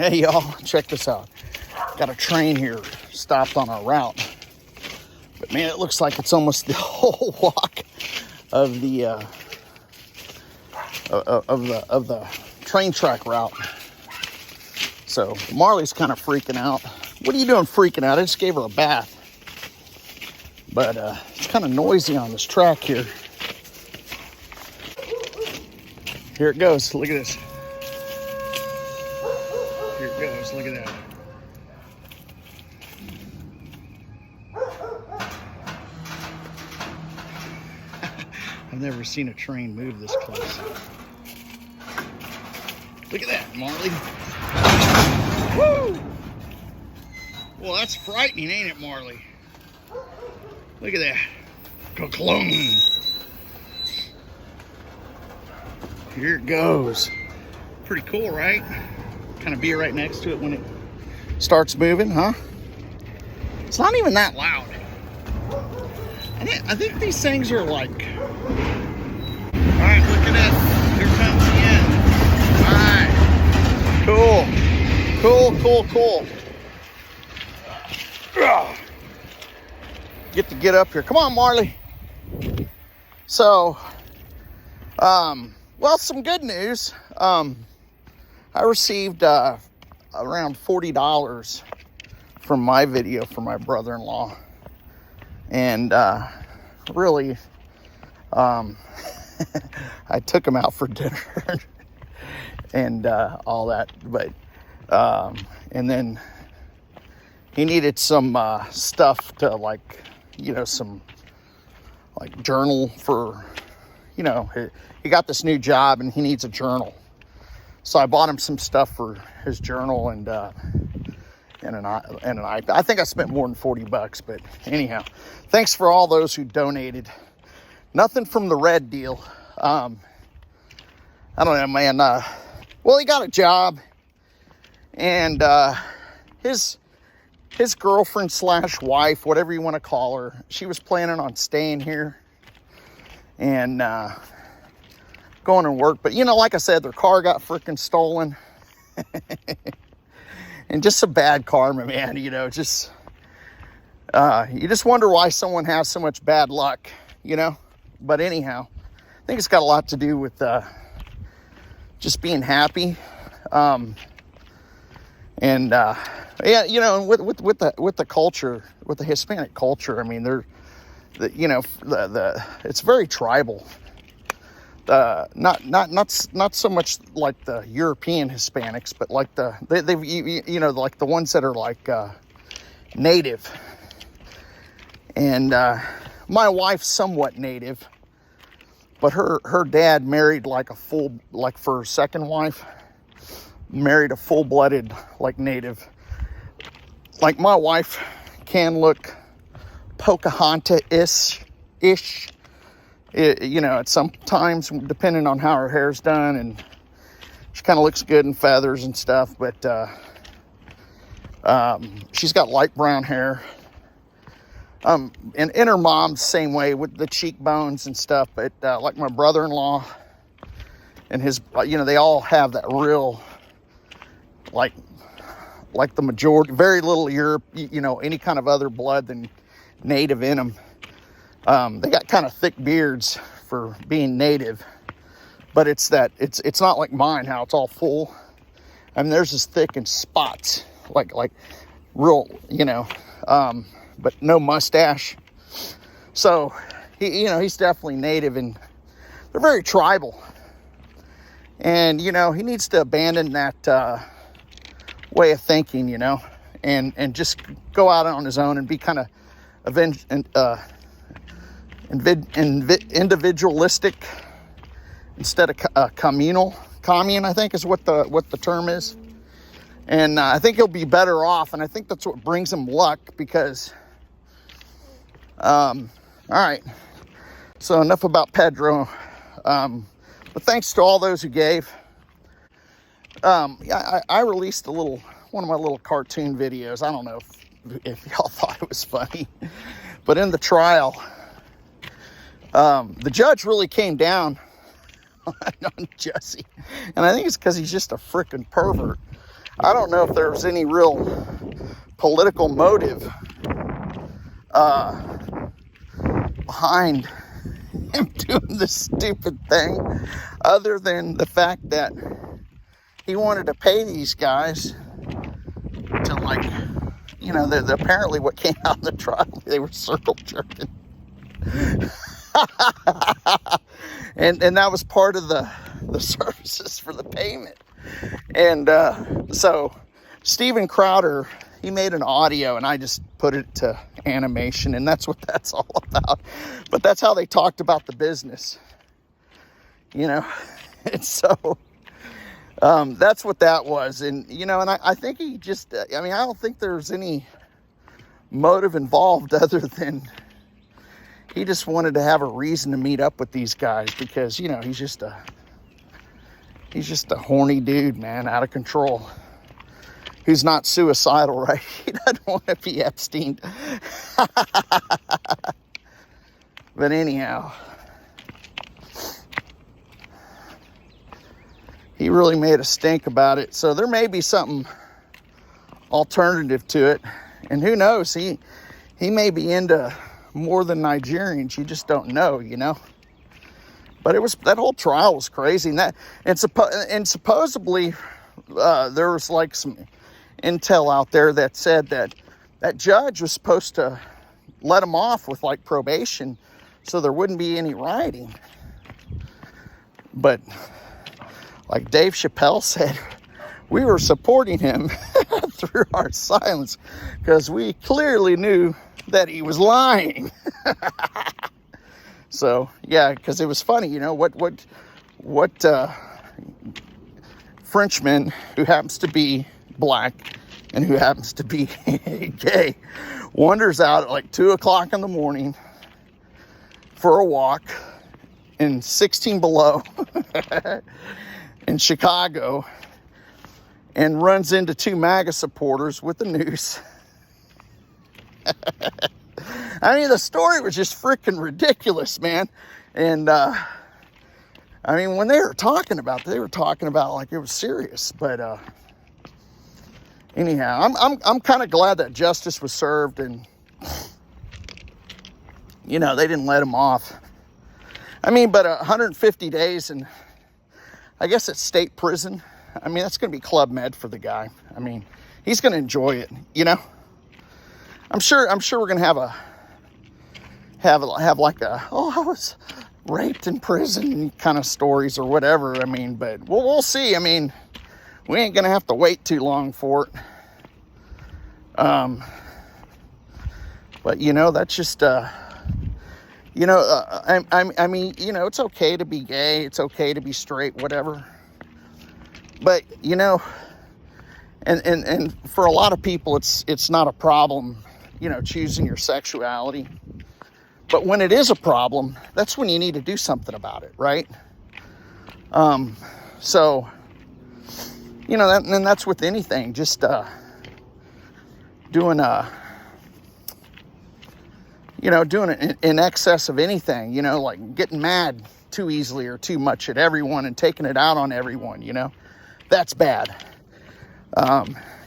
Hey y'all, check this out. Got a train here stopped on our route. But man, it looks like it's almost the whole walk of the of the train track route. So Marley's kind of freaking out. What are you doing freaking out? I just gave her a bath. But it's kind of noisy on this track here. Here it goes. Look at this. Here it goes. Look at that. I've never seen a train move this close. Look at that, Marley. Woo! Well, that's frightening, ain't it, Marley? Look at that. Ka-clung. Here it goes. Pretty cool, right? Kind of be right next to it when it starts moving, huh? It's not even that loud. I think these things are like... All right, look at that. Here comes the end. All right. Cool. Get up here. Come on, Marley. So, well, some good news. I received around $40 from my video for my brother-in-law. And really, I took him out for dinner and all that. But, and then he needed some stuff to, like, you know, some, like, journal for, you know, he got this new job and he needs a journal. So I bought him some stuff for his journal and an iPad. I think I spent more than $40, but anyhow, thanks for all those who donated. Nothing from the red deal. I don't know, man. Well, he got a job, and his girlfriend / wife, whatever you want to call her, she was planning on staying here and going to work. But, you know, like I said, their car got freaking stolen. And just some bad karma, man. You know, just you just wonder why someone has so much bad luck, you know. But anyhow, I think it's got a lot to do with just being happy. Yeah, you know, with the culture, with the Hispanic culture, I mean, you know, it's very tribal. Not so much like the European Hispanics, but like they've you know, like the ones that are like native. And my wife's somewhat native, but her dad married like for her second wife, married a full-blooded like native. Like my wife can look Pocahontas-ish. You know, at some times, depending on how her hair's done, and she kind of looks good in feathers and stuff, but she's got light brown hair. And her mom's same way with the cheekbones and stuff, but like my brother-in-law and his, you know, they all have that real, like the majority, very little Europe, you know, any kind of other blood than native in them. They got kind of thick beards for being native, but it's not like mine, how it's all full. I mean, theirs is thick in spots, like real, you know, but no mustache. So you know, he's definitely native, and they're very tribal. And, you know, he needs to abandon that way of thinking, you know, and just go out on his own and be kind of individualistic instead of communal. Commune, I think, is what the term is. And I think he'll be better off, and I think that's what brings him luck, because all right, so enough about Pedro. But thanks to all those who gave. I released one of my little cartoon videos. I don't know if y'all thought it was funny, but in the trial, the judge really came down on Jussie, and I think it's because he's just a freaking pervert. I don't know if there was any real political motive behind him doing this stupid thing, other than the fact that he wanted to pay these guys to, like, you know, apparently what came out in the trial, they were circle jerking. and that was part of the services for the payment. And so Steven Crowder, he made an audio, and I just put it to animation, and that's what that's all about. But that's how they talked about the business, you know. And so that's what that was. And, you know, and I think he just, I mean, I don't think there's any motive involved other than he just wanted to have a reason to meet up with these guys, because, you know, he's just a horny dude, man, out of control. Who's not suicidal, right? He doesn't want to be Epstein. But anyhow, he really made a stink about it. So there may be something alternative to it. And who knows, he may be into more than Nigerians. You just don't know, you know. But it was, that whole trial was crazy. And supposedly there was like some intel out there that said that judge was supposed to let him off with like probation so there wouldn't be any rioting. But like Dave Chappelle said, we were supporting him through our silence because we clearly knew that he was lying. So yeah, because it was funny, you know, what Frenchman who happens to be black and who happens to be gay wanders out at like 2 o'clock in the morning for a walk in 16 below in Chicago and runs into 2 MAGA supporters with a noose. I mean, the story was just freaking ridiculous, man. And I mean, when they were talking about like it was serious. But anyhow, I'm kind of glad that justice was served, and you know, they didn't let him off. I mean, but 150 days, and I guess it's state prison. I mean, that's going to be Club Med for the guy. I mean, he's going to enjoy it, you know. I'm sure we're going to have like a, oh, I was raped in prison kind of stories or whatever. I mean, but we'll see. I mean, we ain't going to have to wait too long for it. But you know, that's just, you know, I mean, you know, it's okay to be gay. It's okay to be straight, whatever. But, you know, and for a lot of people, it's not a problem, you know, choosing your sexuality. But when it is a problem, that's when you need to do something about it, right? So, you know, and that's with anything, just doing it in excess of anything, you know, like getting mad too easily or too much at everyone and taking it out on everyone, you know, that's bad.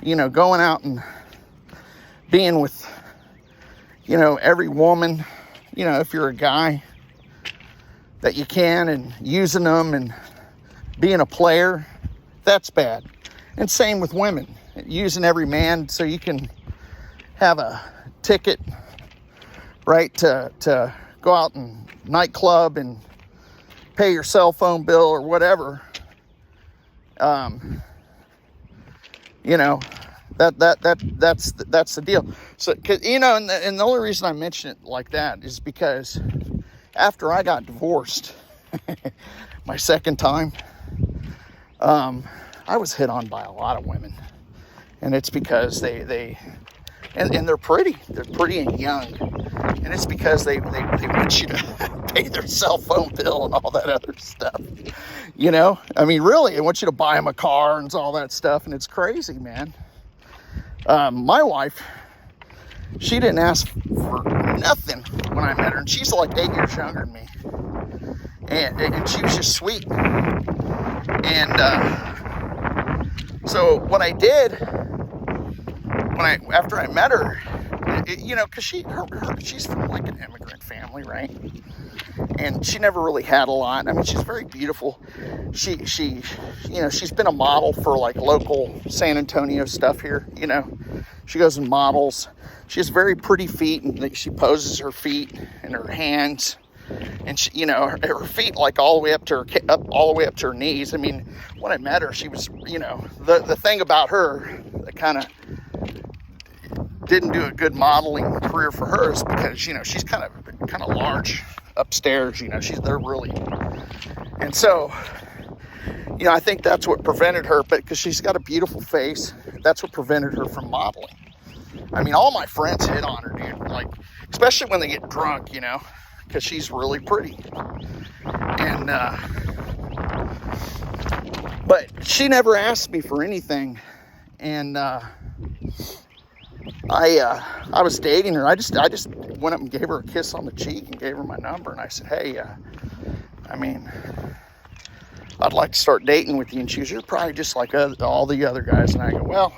You know, going out and being with, you know, every woman, you know, if you're a guy that you can, and using them and being a player, that's bad. And same with women, using every man so you can have a ticket, right, to go out and nightclub and pay your cell phone bill or whatever. You know, that's the deal. So, 'cause, you know, and the only reason I mention it like that is because after I got divorced, my second time, I was hit on by a lot of women, and it's because they and they're pretty and young, and it's because they want you to pay their cell phone bill and all that other stuff. You know, I mean, really, I want you to buy them a car and all that stuff, and it's crazy, man. My wife, she didn't ask for nothing when I met her, and she's like 8 years younger than me, and she was just sweet. And So what I did after I met her, you know, because she's from like an immigrant family, right? And she never really had a lot. I mean, she's very beautiful. She you know, she's been a model for like local San Antonio stuff here, you know. She goes and models. She has very pretty feet, and she poses her feet and her hands, and she, you know, her feet like all the way up to her knees. I mean, when I met her, she was, you know, the thing about her that kind of didn't do a good modeling career for her is because, you know, she's kind of large upstairs, you know, they're really, and so, you know, I think that's what prevented her, but because she's got a beautiful face, that's what prevented her from modeling. I mean, all my friends hit on her, dude, like, especially when they get drunk, you know, because she's really pretty. And, but she never asked me for anything. And, I was dating her. I just went up and gave her a kiss on the cheek and gave her my number. And I said, hey, I mean, I'd like to start dating with you. And she goes, you're probably just like all the other guys. And I go, well,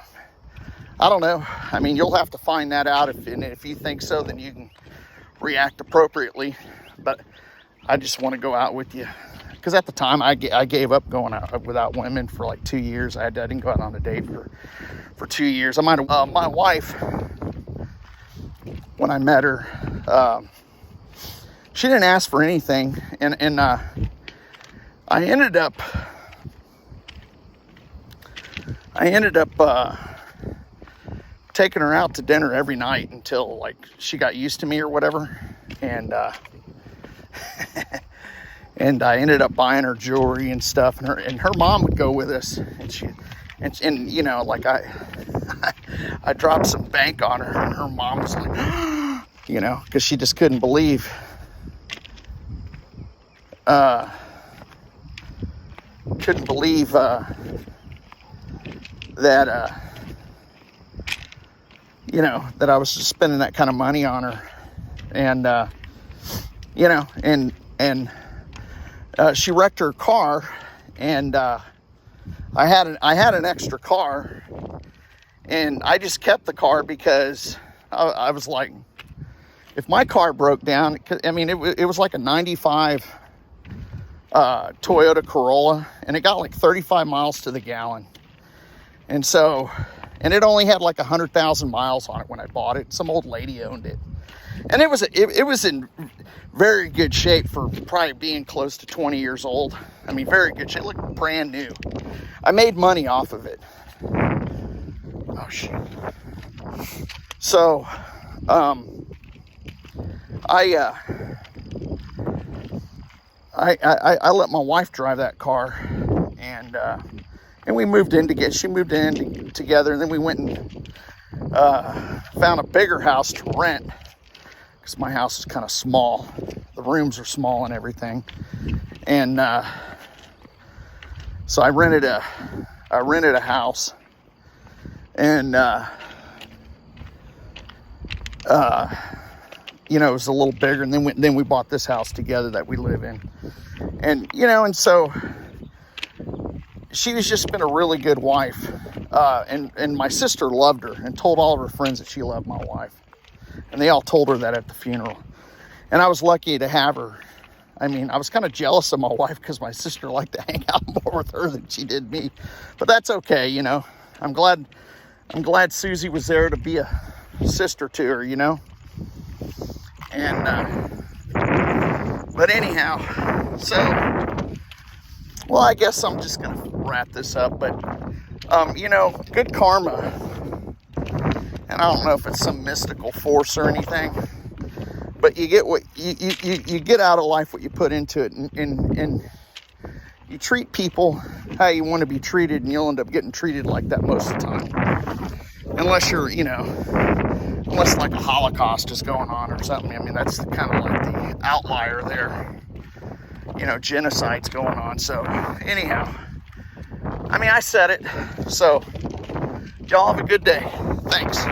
I don't know. I mean, you'll have to find that out. If you think so, then you can react appropriately. But I just want to go out with you. Because at the time, I gave up going out without women for like 2 years. I didn't go out on a date for 2 years. My wife, when I met her, she didn't ask for anything. And I ended up taking her out to dinner every night until like she got used to me or whatever. And and I ended up buying her jewelry and stuff, and her mom would go with us, and you know, like I dropped some bank on her, and her mom was like, you know, because she just couldn't believe that you know, that I was just spending that kind of money on her, and you know, and she wrecked her car, and I had an extra car, and I just kept the car because I was like, if my car broke down, I mean, it was like a 95 Toyota Corolla, and it got like 35 miles to the gallon. And so, and it only had like 100,000 miles on it when I bought it. Some old lady owned it. And it was in very good shape for probably being close to 20 years old. I mean, very good shape. It looked brand new. I made money off of it. Oh, shit. So, I let my wife drive that car, and we moved in together. She moved in together, and then we went and found a bigger house to rent, because my house is kind of small. The rooms are small and everything, and so I rented a house, and you know, it was a little bigger, and then we bought this house together that we live in, and you know, and so she was just been a really good wife, and my sister loved her and told all of her friends that she loved my wife, and they all told her that at the funeral, and I was lucky to have her. I mean, I was kind of jealous of my wife because my sister liked to hang out more with her than she did me, but that's okay, you know. I'm glad Susie was there to be a sister to her, you know. And but anyhow, so, well, I guess I'm just gonna wrap this up, but you know, good karma, and I don't know if it's some mystical force or anything, but you get what you get out of life what you put into it, and you treat people how you want to be treated, and you'll end up getting treated like that most of the time, unless you're, you know, unless like a Holocaust is going on or something. I mean, that's kind of like the outlier there, you know, genocide's going on. So anyhow, I mean, I said it, so y'all have a good day. Thanks.